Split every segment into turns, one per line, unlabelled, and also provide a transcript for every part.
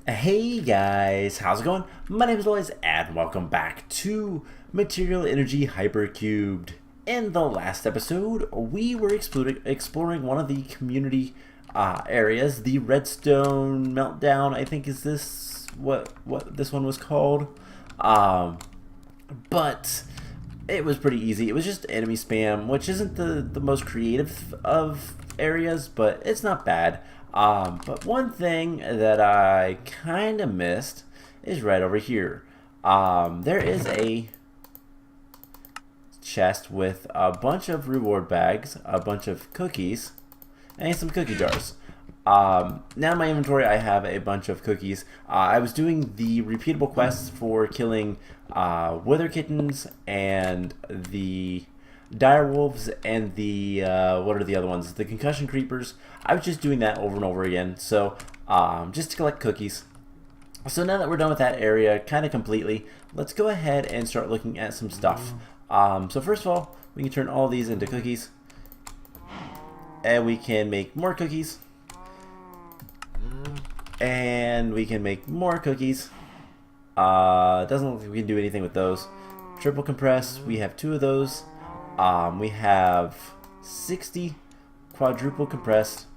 Hey guys, how's it going? My name is Lois and welcome back to Material Energy Hypercubed. In the last episode, we were exploring one of the community areas, the Redstone Meltdown. I think is this what this one was called. But it was pretty easy. It was just enemy spam, which isn't the most creative of areas, but it's not bad. But one thing that I kind of missed is right over here. There is a chest with a bunch of reward bags, a bunch of cookies, and some cookie jars. Now in my inventory I have a bunch of cookies. I was doing the repeatable quests for killing wither kittens and the dire wolves and the what are the other ones? The concussion creepers. I was just doing that over and over again. So just to collect cookies. So now that we're done with that area kind of completely, let's go ahead and start looking at some stuff. So first of all, we can turn all these into cookies. And we can make more cookies. And we can make more cookies. Doesn't look like we can do anything with those. Triple compress, we have 2 of those. We have 60 quadruple compressed.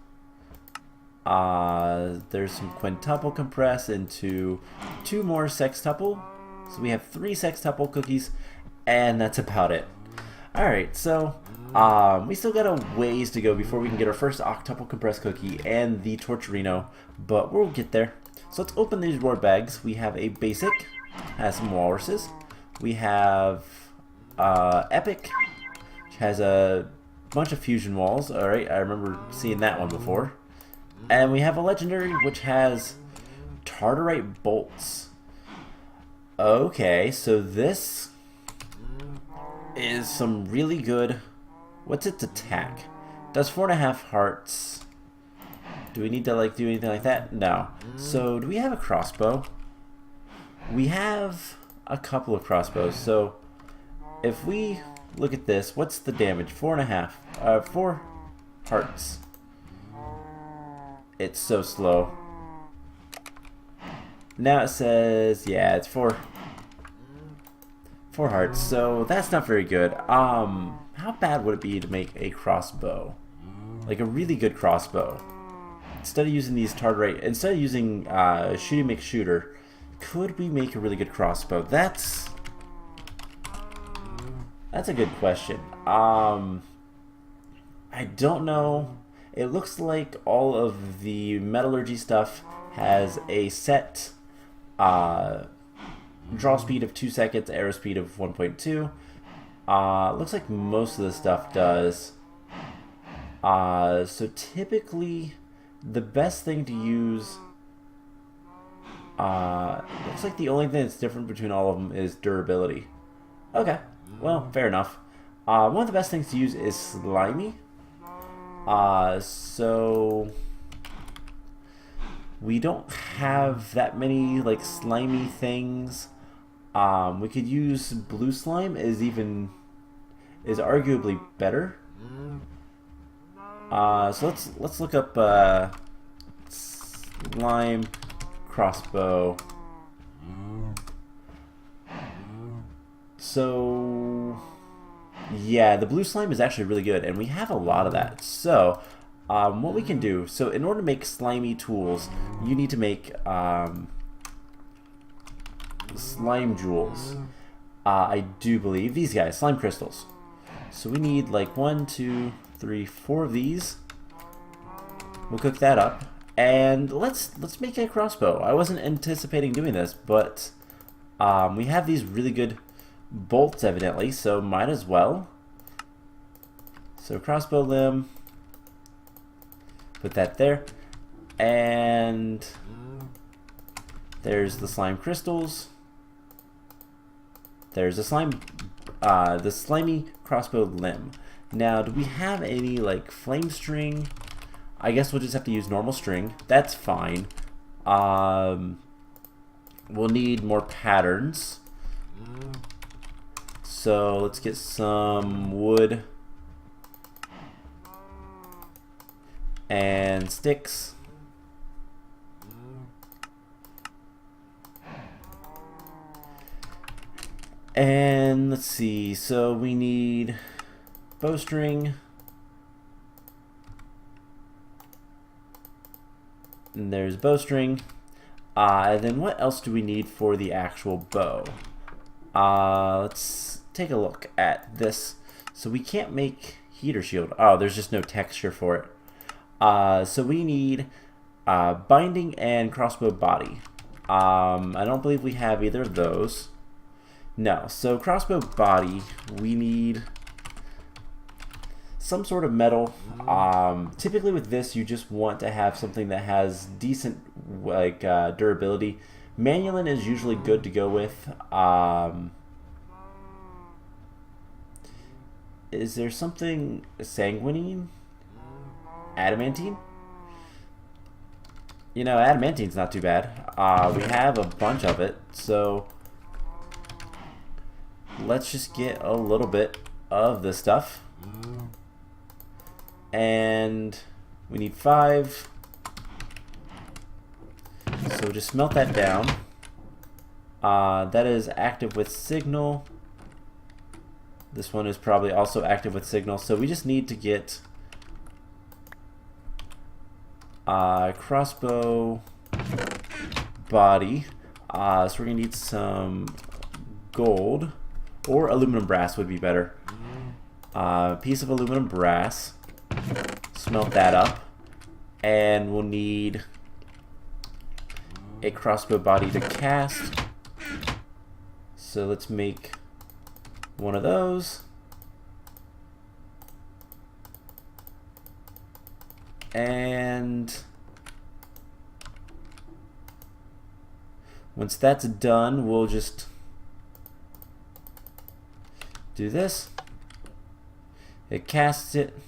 There's some quintuple compress into 2 more sextuple. So we have 3 sextuple cookies, and that's about it. Alright, so we still got a ways to go before we can get our first octuple compressed cookie and the torturino, but we'll get there. So let's open these reward bags. We have a basic, has some walruses. We have epic, which has a bunch of fusion walls. Alright, I remember seeing that one before. And we have a legendary, which has tartarite bolts. Okay, so this is some really good. What's its attack? Does 4.5 hearts. Do we need to do anything like that? No. So do we have a crossbow? We have a couple of crossbows. So if we look at this, what's the damage? 4.5. 4 hearts. It's so slow. Now it says, yeah, it's 4 hearts. So that's not very good. How bad would it be to make a crossbow? Like a really good crossbow. Instead of using these tartarite, instead of using shooty McShooter, could we make a really good crossbow? That's a good question. I don't know. It looks like all of the metallurgy stuff has a set draw speed of 2 seconds, arrow speed of 1.2. Looks like most of the stuff does. So typically, the best thing to use. Looks like the only thing that's different between all of them is durability. Okay, well, fair enough. One of the best things to use is slimy. So we don't have that many slimy things. We could use blue slime is arguably better. So let's look up slime crossbow. So yeah, the blue slime is actually really good, and we have a lot of that. So what we can do, so in order to make slimy tools, you need to make slime jewels. I do believe these guys, slime crystals. So we need 1, 2, 3, 4 of these. We'll cook that up, and let's make a crossbow. I wasn't anticipating doing this, but we have these really good bolts evidently, so might as well. So crossbow limb, put that there, and there's the slime crystals. There's a the slimy crossbow limb. Now, do we have any flame string? I guess we'll just have to use normal string. That's fine. We'll need more patterns. So let's get some wood and sticks. And let's see, so we need bowstring. And there's bowstring. And then what else do we need for the actual bow? Let's take a look at this. So we can't make heater shield. Oh, there's just no texture for it. So we need binding and crossbow body. I don't believe we have either of those. No, so crossbow body, we need some sort of metal. Typically with this, you just want to have something that has decent like durability. Manulin is usually good to go with. Is there something sanguinine? Adamantine? You know, adamantine's not too bad. We have a bunch of it, so let's just get a little bit of this stuff. And we need 5. So just smelt that down. That is active with signal. This one is probably also active with signal. So we just need to get crossbow body. So we're gonna need some gold, or aluminum brass would be better. Piece of aluminum brass. Smelt that up, and we'll need a crossbow body to cast. So let's make one of those. And once that's done, we'll just do this. It casts it,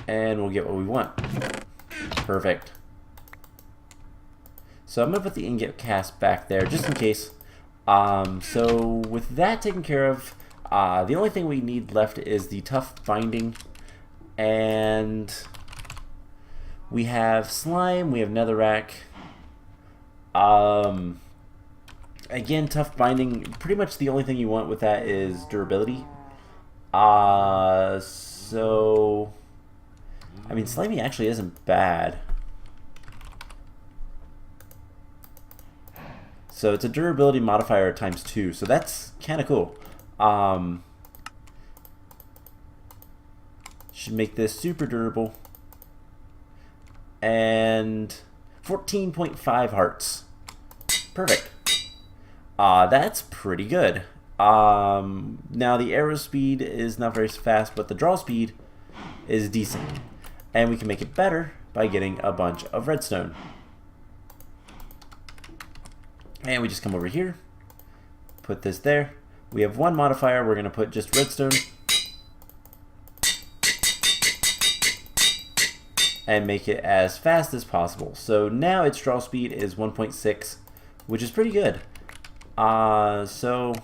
and we'll get what we want. Perfect. So I'm going to put the ingot cast back there just in case. So with that taken care of, the only thing we need left is the tough binding. And we have slime, we have netherrack. Again, tough binding, pretty much the only thing you want with that is durability. So I mean, slimy actually isn't bad. So it's a durability modifier times 2, so that's kind of cool. Should make this super durable. And 14.5 hearts. Perfect. That's pretty good. Now the arrow speed is not very fast, but the draw speed is decent. And we can make it better by getting a bunch of redstone. And we just come over here, put this there. We have one modifier, we're going to put just redstone. And make it as fast as possible. So now its draw speed is 1.6, which is pretty good. So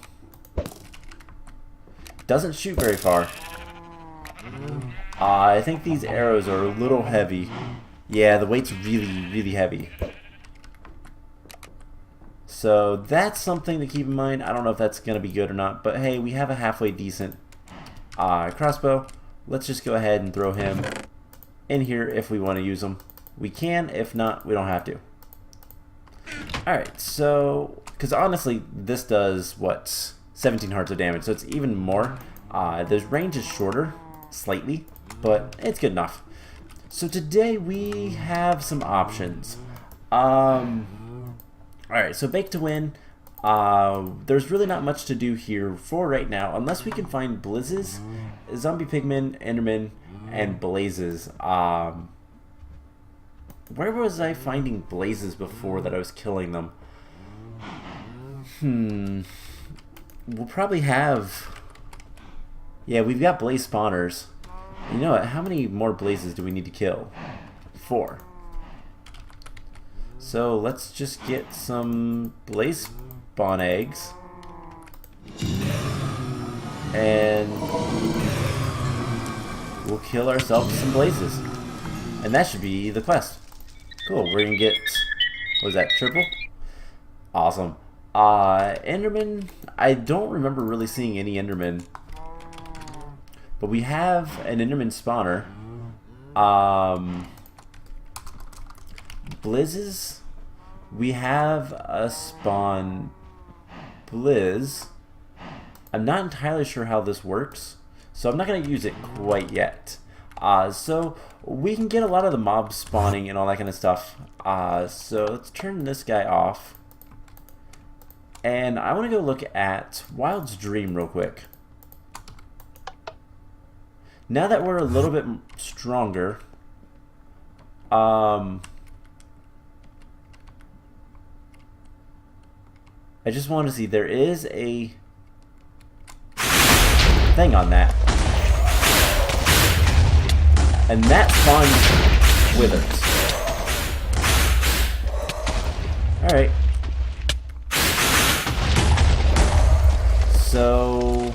doesn't shoot very far. I think these arrows are a little heavy. Yeah, the weight's really, really heavy. So that's something to keep in mind. I don't know if that's going to be good or not, but hey, we have a halfway decent crossbow. Let's just go ahead and throw him in here if we want to use him. We can, if not, we don't have to. Alright, so, because honestly, this does, what, 17 hearts of damage, so it's even more. The range is shorter, slightly, but it's good enough. So today we have some options. Alright, so Bake to Win, there's really not much to do here for right now, unless we can find blizzes, zombie pigmen, endermen, and blazes. Where was I finding blazes before that I was killing them? We'll probably have... Yeah, we've got blaze spawners. You know what? How many more blazes do we need to kill? 4. So let's just get some blaze spawn eggs. And we'll kill ourselves some blazes. And that should be the quest. Cool, we're gonna get, what was that, triple? Awesome. Enderman, I don't remember really seeing any Enderman. But we have an Enderman spawner. Blizzes, we have a spawn Blizz. I'm not entirely sure how this works, so I'm not going to use it quite yet. So we can get a lot of the mobs spawning and all that kind of stuff. So let's turn this guy off. And I want to go look at Wild's Dream real quick. Now that we're a little bit stronger, I just want to see, there is a thing on that. And that spawns withers. Alright. So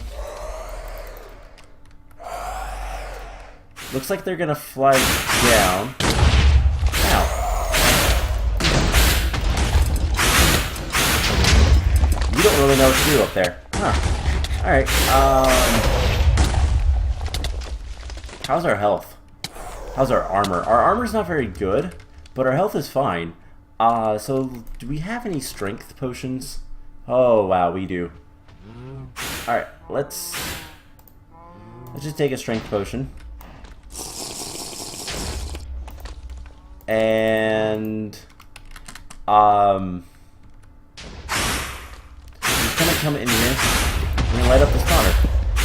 looks like they're gonna fly down. Ow. You don't really know what to do up there. Huh. Alright, how's our health? How's our armor? Our armor's not very good, but our health is fine. So do we have any strength potions? Oh wow, we do. Alright, let's just take a strength potion. And just gonna come in here and light up the spawner.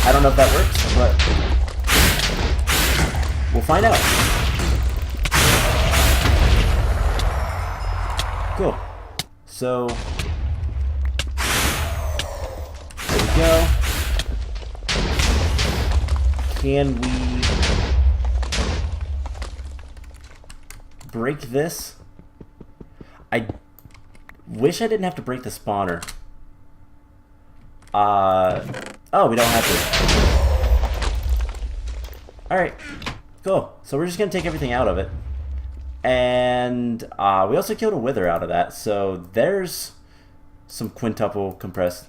I don't know if that works, but we'll find out. Cool. So there we go. Can we break this? I wish I didn't have to break the spawner. Oh, we don't have to. Alright, cool. So we're just gonna take everything out of it. And we also killed a wither out of that, so there's some quintuple compressed.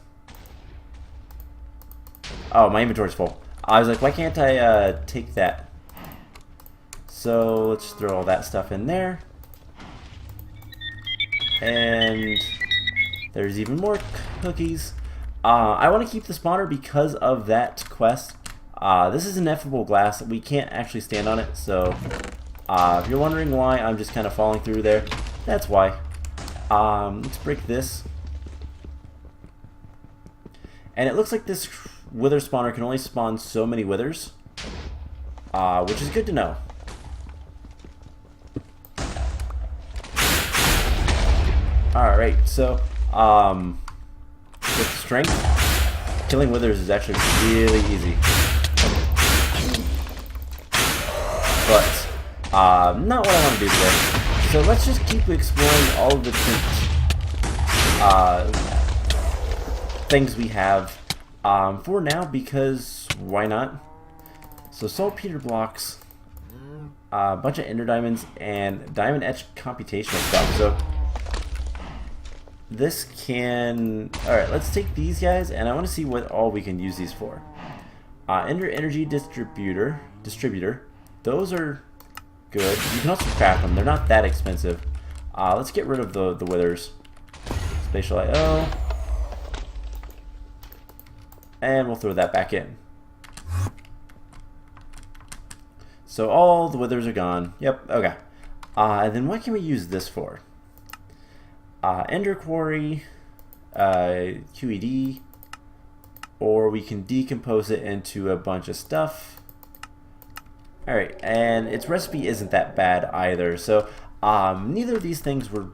Oh, my inventory's full. I was like, why can't I take that? So let's throw all that stuff in there. And there's even more cookies. I want to keep the spawner because of that quest. This is ineffable glass. We can't actually stand on it, so if you're wondering why I'm just kind of falling through there, that's why. Let's break this. And it looks like this wither spawner can only spawn so many withers, which is good to know. Alright, so with strength, killing withers is actually really easy. But not what I want to do today. So let's just keep exploring all of the different things we have for now, because why not? So saltpeter blocks, a bunch of ender diamonds, and diamond etched computational stuff. So this can... Alright, let's take these guys, and I want to see what all we can use these for. Ender energy distributor. Those are good. You can also craft them. They're not that expensive. Let's get rid of the withers. Spatial IO. And we'll throw that back in. So all the withers are gone. Yep, okay. And then what can we use this for? Ender Quarry, QED, or we can decompose it into a bunch of stuff. Alright, and its recipe isn't that bad either, so neither of these things were,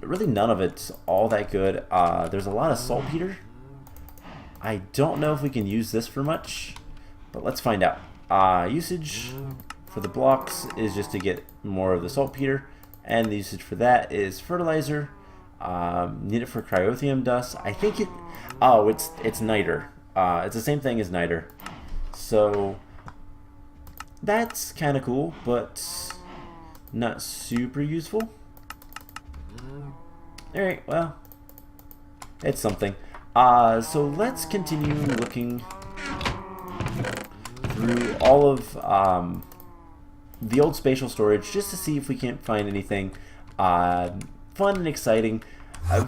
really none of it's all that good. There's a lot of saltpeter. I don't know if we can use this for much, but let's find out. Usage for the blocks is just to get more of the saltpeter, and the usage for that is fertilizer. Need it for cryothium dust. I think it... Oh, it's niter. It's the same thing as niter. So that's kind of cool, but not super useful. Alright, well, It's something. So let's continue looking through all of the old spatial storage just to see if we can't find anything fun and exciting.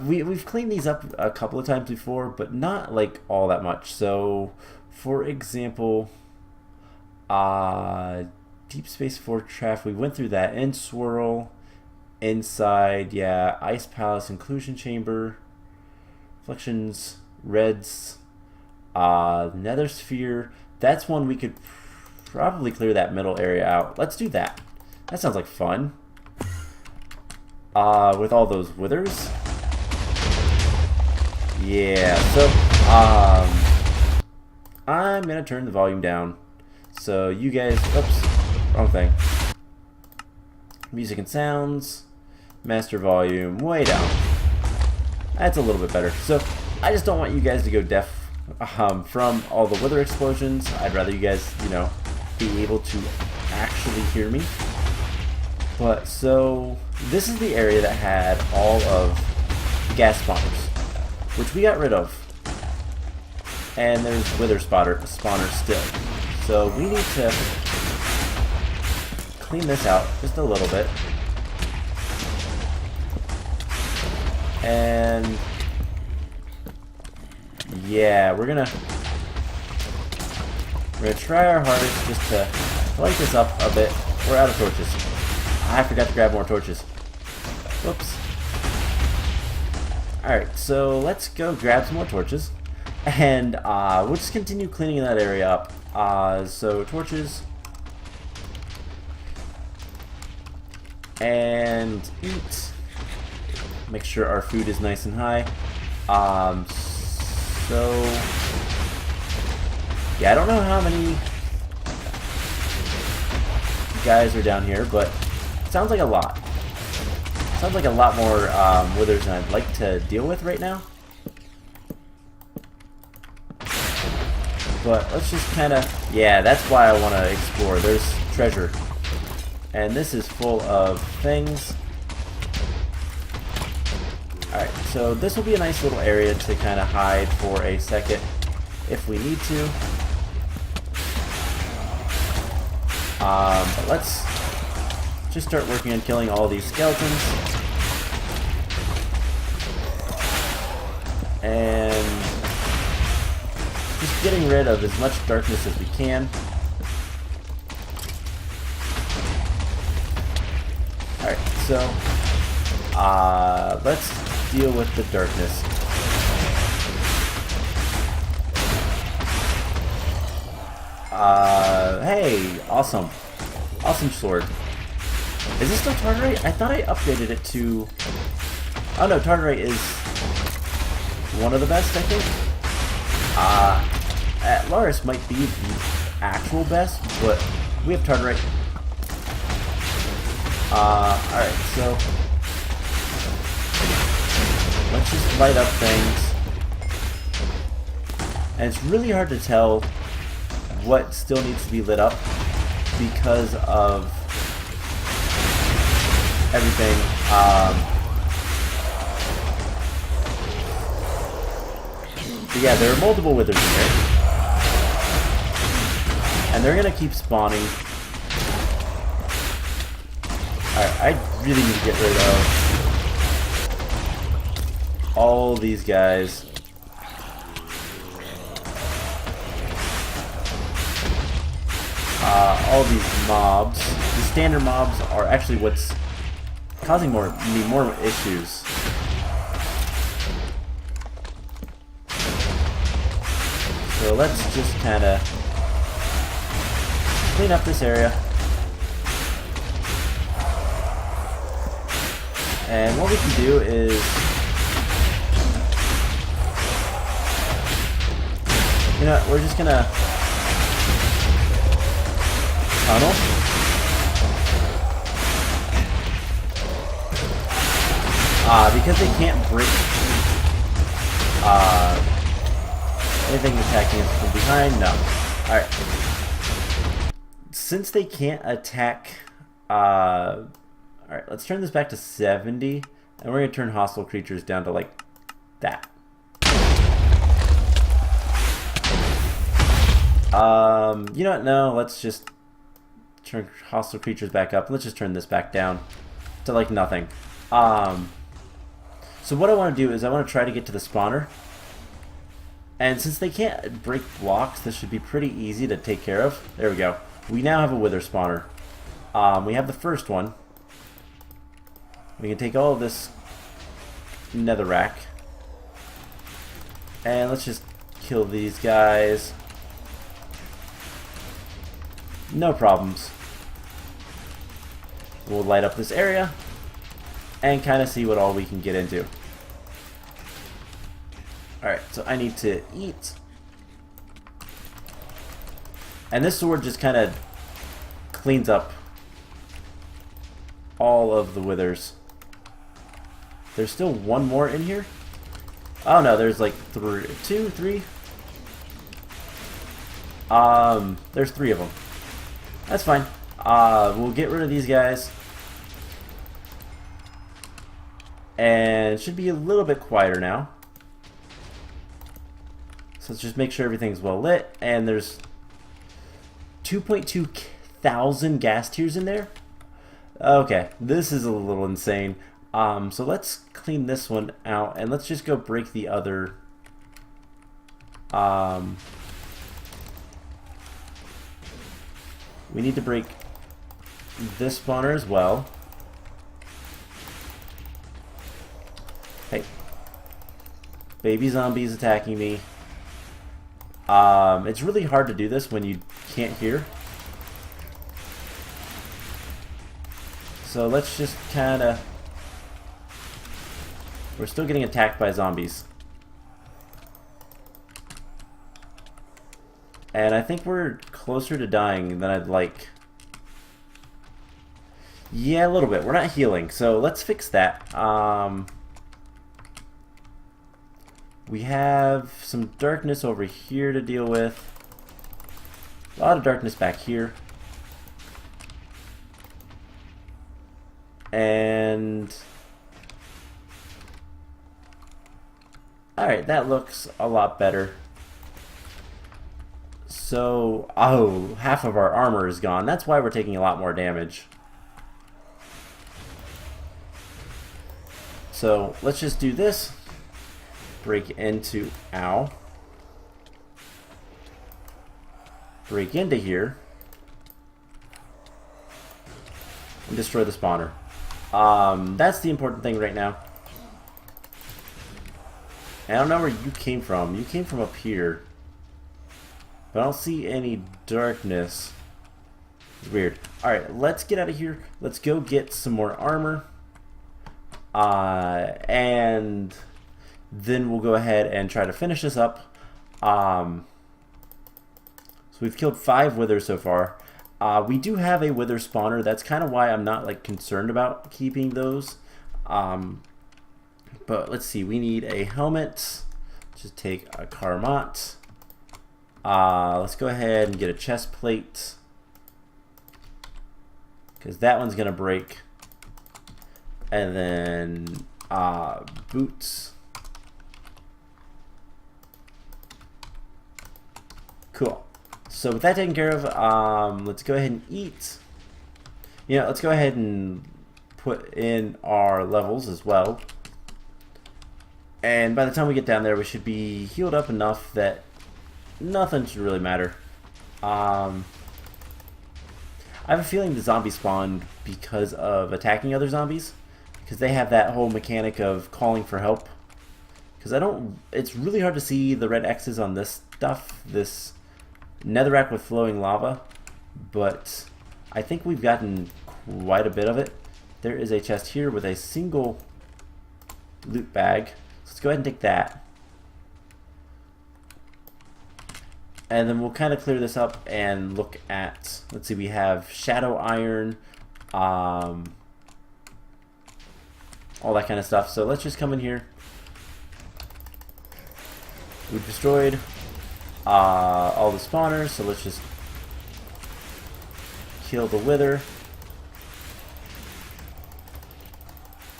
We've cleaned these up a couple of times before, but not like all that much. So, for example, Deep Space Fortress, we went through that. End Swirl, Inside, yeah, Ice Palace, Inclusion Chamber, Reflections, Reds, Nether Sphere. That's one we could probably clear that middle area out. Let's do that. That sounds like fun. With all those withers. Yeah, so, I'm gonna turn the volume down. So you guys, oops, wrong thing. Music and sounds, master volume, way down. That's a little bit better. So, I just don't want you guys to go deaf from all the wither explosions. I'd rather you guys, you know, be able to actually hear me. But, so, this is the area that had all of the gas spawners, which we got rid of. And there's wither spawners still. So we need to clean this out just a little bit. And yeah, we're gonna try our hardest just to light this up a bit. We're out of torches. I forgot to grab more torches. Whoops. Alright, so let's go grab some more torches. And we'll just continue cleaning that area up. So torches. And eat. Make sure our food is nice and high. So yeah, I don't know how many guys are down here, but it sounds like a lot. Sounds like a lot more withers than I'd like to deal with right now. But let's just kind of, yeah, that's why I want to explore. There's treasure. And this is full of things. Alright, so this will be a nice little area to kind of hide for a second if we need to. But let's just start working on killing all these skeletons. And just getting rid of as much darkness as we can. Alright, so let's deal with the darkness. Hey, awesome. Awesome sword. Is this still Tartarite? I thought I updated it to... Oh no, Tartarite is one of the best, I think. Laris might be the actual best, but we have Tartarite. Alright, so let's just light up things. And it's really hard to tell what still needs to be lit up because of everything. But yeah, there are multiple withers in here. And they're gonna keep spawning. Alright, I really need to get rid of all these guys. All these mobs. The standard mobs are actually what's causing more issues. So let's just kind of clean up this area. And what we can do is, you know, we're just gonna tunnel. Because they can't break anything attacking us from behind. No. Alright. Since they can't attack, alright, let's turn this back to 70, and we're gonna turn hostile creatures down to like that. You know what? No, let's just turn hostile creatures back up. Let's just turn this back down to like nothing. So what I want to do is I want to try to get to the spawner. And since they can't break blocks, this should be pretty easy to take care of. There we go. We now have a wither spawner. We have the first one. We can take all of this netherrack. And let's just kill these guys. No problems. We'll light up this area and kind of see what all we can get into. Alright, so I need to eat. And this sword just kind of cleans up all of the withers. There's still one more in here? Oh no, there's like two, three. There's three of them. That's fine. We'll get rid of these guys. And it should be a little bit quieter now. So let's just make sure everything's well lit. And there's 2.2 thousand gas tiers in there. Okay, this is a little insane. So let's clean this one out and let's just go break the other. We need to break this spawner as well. Hey. Baby zombies attacking me. It's really hard to do this when you can't hear. So let's just kind of... We're still getting attacked by zombies. And I think we're closer to dying than I'd like. Yeah, a little bit. We're not healing, so let's fix that. We have some darkness over here to deal with. A lot of darkness back here. And... Alright, that looks a lot better. So, oh, half of our armor is gone. That's why we're taking a lot more damage. So, let's just do this. Break into, ow. Break into here. And destroy the spawner. That's the important thing right now. I don't know where you came from. You came from up here. But I don't see any darkness. It's weird. Alright, let's get out of here. Let's go get some more armor. And then we'll go ahead and try to finish this up. So we've killed 5 withers so far. We do have a wither spawner. That's kind of why I'm not like concerned about keeping those. But let's see. We need a helmet. Just take a karmat. Let's go ahead and get a chest plate. Because that one's going to break. And then boots. Cool. So with that taken care of, let's go ahead and eat. Yeah, let's go ahead and put in our levels as well. And by the time we get down there, we should be healed up enough that nothing should really matter. I have a feeling the zombies spawned because of attacking other zombies. Because they have that whole mechanic of calling for help. Because it's really hard to see the red X's on this stuff. This netherrack with flowing lava. But I think we've gotten quite a bit of it. There is a chest here with a single loot bag. So let's go ahead and take that. And then we'll kind of clear this up and look at, let's see, we have shadow iron, all that kind of stuff. So let's just come in here. We've destroyed all the spawners, so let's just kill the wither.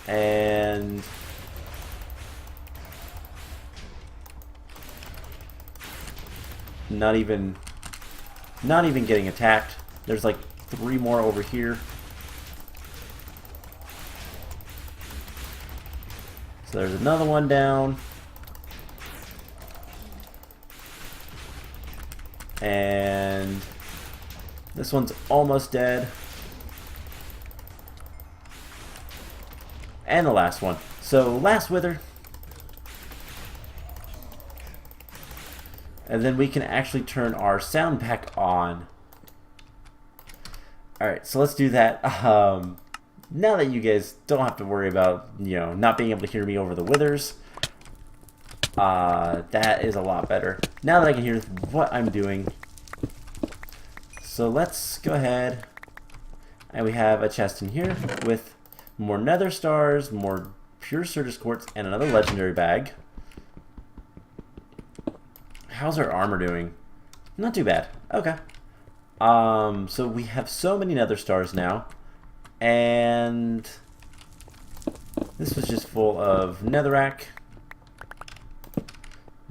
And not even Not even getting attacked. There's like 3 more over here. So there's another one down. And this one's almost dead. And the last one. So last wither. And then we can actually turn our sound pack on. Alright, so let's do that. Now that you guys don't have to worry about, not being able to hear me over the withers, that is a lot better. Now that I can hear what I'm doing. So let's go ahead, and we have a chest in here with more nether stars, more pure Sturgis quartz, and another legendary bag. How's our armor doing? Not too bad. Okay. So we have so many nether stars now. And this was just full of netherrack.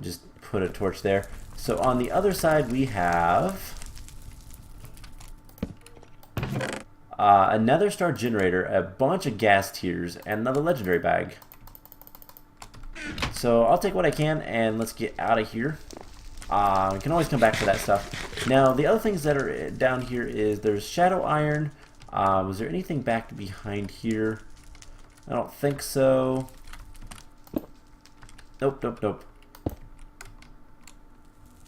Just put a torch there. So on the other side we have a nether star generator, a bunch of gas tiers, and another legendary bag. So I'll take what I can and let's get out of here. We can always come back to that stuff. Now the other things that are down here is there's shadow iron. Was there anything back behind here? I don't think so. Nope, nope, nope.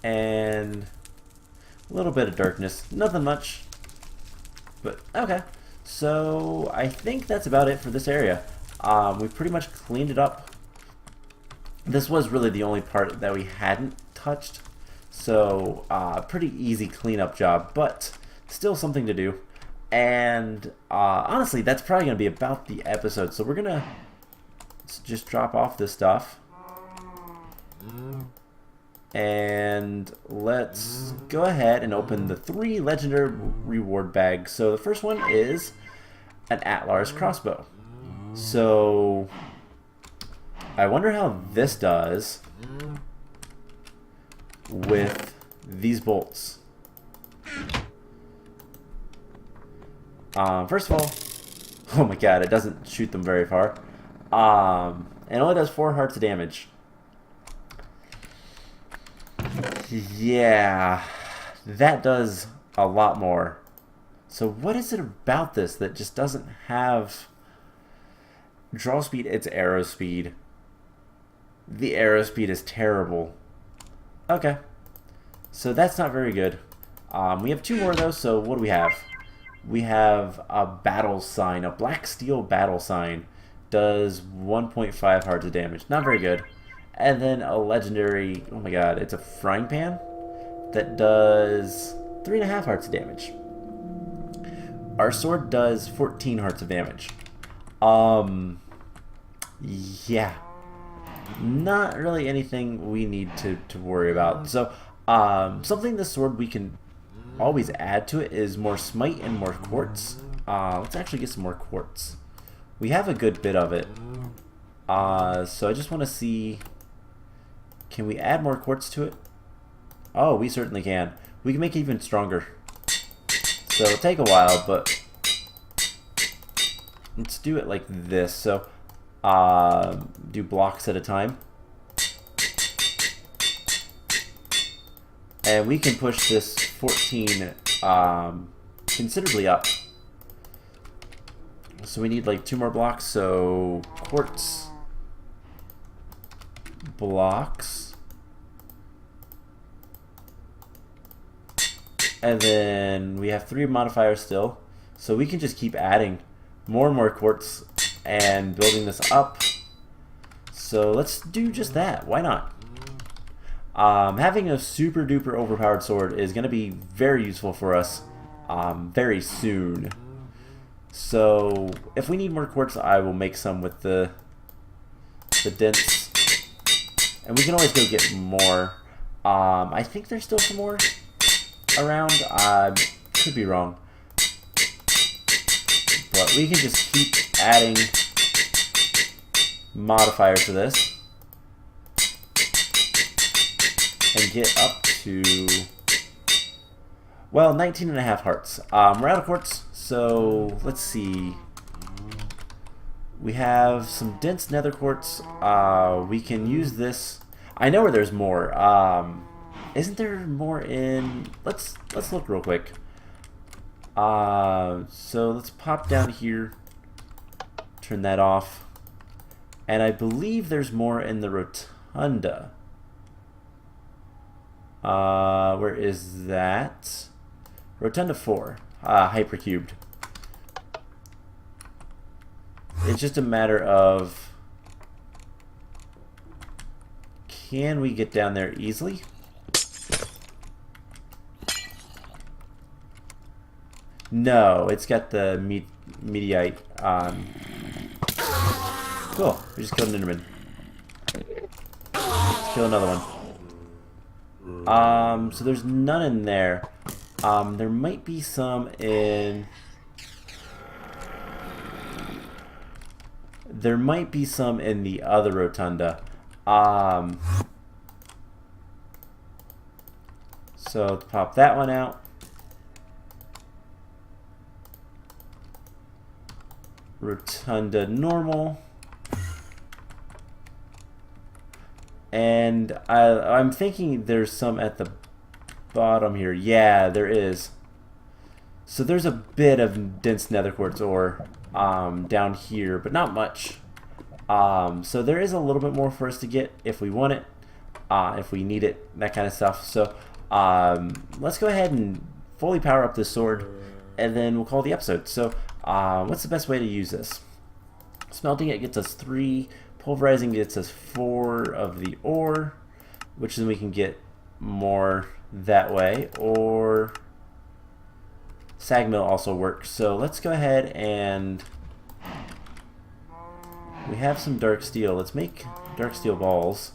And a little bit of darkness. Nothing much. But, okay. So, I think that's about it for this area. We've pretty much cleaned it up. This was really the only part that we hadn't touched. So, pretty easy cleanup job, but still something to do. And honestly, that's probably going to be about the episode. So we're going to just drop off this stuff. And let's go ahead and open the 3 legendary reward bags. So the first one is an Atlar's crossbow. So I wonder how this does with these bolts. First of all, oh my god, it doesn't shoot them very far. It only does 4 hearts of damage. Yeah, that does a lot more. So what is it about this that just doesn't have draw speed? It's arrow speed. The arrow speed is terrible. Okay, so that's not very good. We have 2 more of those, so what do we have? We have a battle sign, a black steel battle sign. Does 1.5 hearts of damage. Not very good. And then a legendary, oh my god, it's a frying pan that does 3.5 hearts of damage. Our sword does 14 hearts of damage. Yeah. Not really anything we need to worry about. So, something this sword we can always add to it is more smite and more quartz. Let's actually get some more quartz. We have a good bit of it. So I just want to see, can we add more quartz to it? Oh, we certainly can. We can make it even stronger. So it'll take a while, but let's do it like this. So do blocks at a time. And we can push this 14 considerably up. So we need like 2 more blocks. So quartz blocks. And then we have 3 modifiers still. So we can just keep adding more and more quartz and building this up. So let's do just that. Why not? Having a super duper overpowered sword is going to be very useful for us very soon. So if we need more quartz, I will make some with the dents. And we can always go get more. I think there's still some more around. Could be wrong. But we can just keep adding modifiers to this. And get up to Well, 19 and a half hearts. We're out of quartz, so let's see. We have some dense nether quartz. We can use this. I know where there's more. Isn't there more in? Let's look real quick. So let's pop down here. Turn that off. And I believe there's more in the rotunda. Where is that? Rotunda 4. Hypercubed. It's just a matter of, can we get down there easily? No, it's got the mediate. Cool. We just killed an Enderman. Let's kill another one. So there's none in there. There might be some in. There might be some in the other rotunda. So let's pop that one out. Rotunda normal. And I'm thinking there's some at the bottom here. Yeah, there is. So there's a bit of dense nether quartz ore down here, but not much. So there is a little bit more for us to get if we want it, if we need it, that kind of stuff. So let's go ahead and fully power up this sword, and then we'll call the episode. So what's the best way to use this? Smelting it gets us 3. Pulverizing gets us 4 of the ore, which then we can get more that way. Or sag mill also works. So let's go ahead and we have some dark steel. Let's make dark steel balls.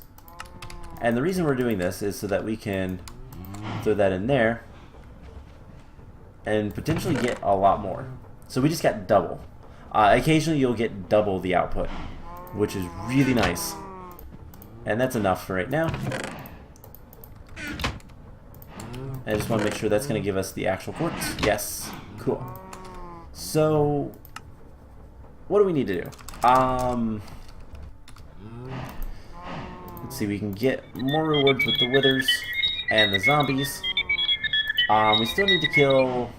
And the reason we're doing this is so that we can throw that in there and potentially get a lot more. So we just got double. Occasionally you'll get double the output, which is really nice. And that's enough for right now. I just want to make sure that's going to give us the actual quartz. Yes. Cool. So, what do we need to do? Let's see, we can get more rewards with the withers and the zombies. We still need to kill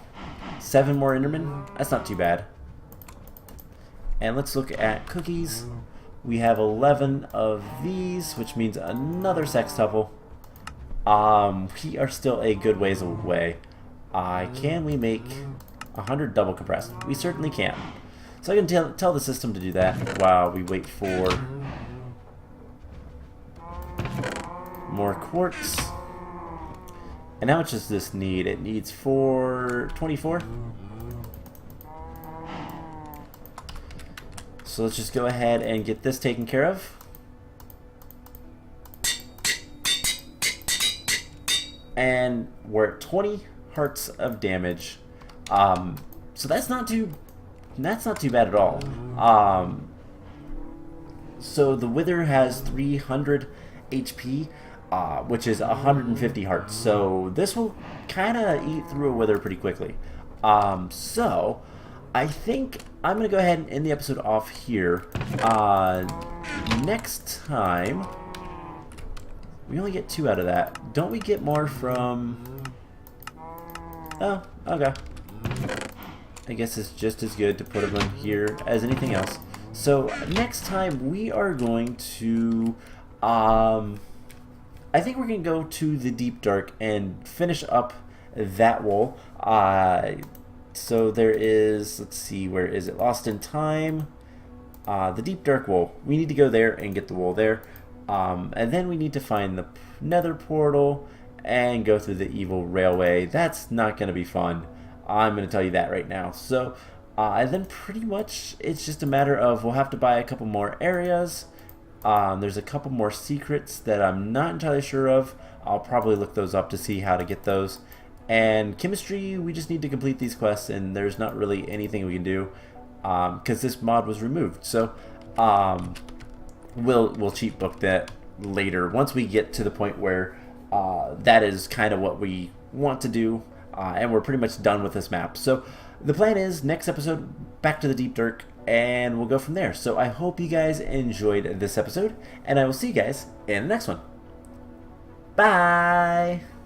7 more endermen. That's not too bad. And let's look at cookies. We have 11 of these, which means another sextuple. We are still a good ways away. Can we make 100 double compressed? We certainly can. So I can tell the system to do that while we wait for more quartz. And how much does this need? It needs 24. So let's just go ahead and get this taken care of. And we're at 20 hearts of damage. So that's not too bad at all. So the Wither has 300 HP, which is 150 hearts. So this will kind of eat through a Wither pretty quickly. So I think I'm going to go ahead and end the episode off here. Next time, we only get 2 out of that. Don't we get more from... Oh, okay. I guess it's just as good to put them in here as anything else. So next time we are going to... I think we're going to go to the Deep Dark and finish up that wool. So there is, let's see, where is it? Lost in Time. The Deep Dark wool. We need to go there and get the wool there. And then we need to find the Nether portal and go through the evil railway. That's not going to be fun. I'm going to tell you that right now. So, and then pretty much it's just a matter of we'll have to buy a couple more areas. There's a couple more secrets that I'm not entirely sure of. I'll probably look those up to see how to get those. And chemistry, we just need to complete these quests, and there's not really anything we can do because this mod was removed. So we'll cheat book that later once we get to the point where that is kind of what we want to do. and we're pretty much done with this map. So the plan is next episode, back to the deep dirt, and we'll go from there. So I hope you guys enjoyed this episode, and I will see you guys in the next one. Bye!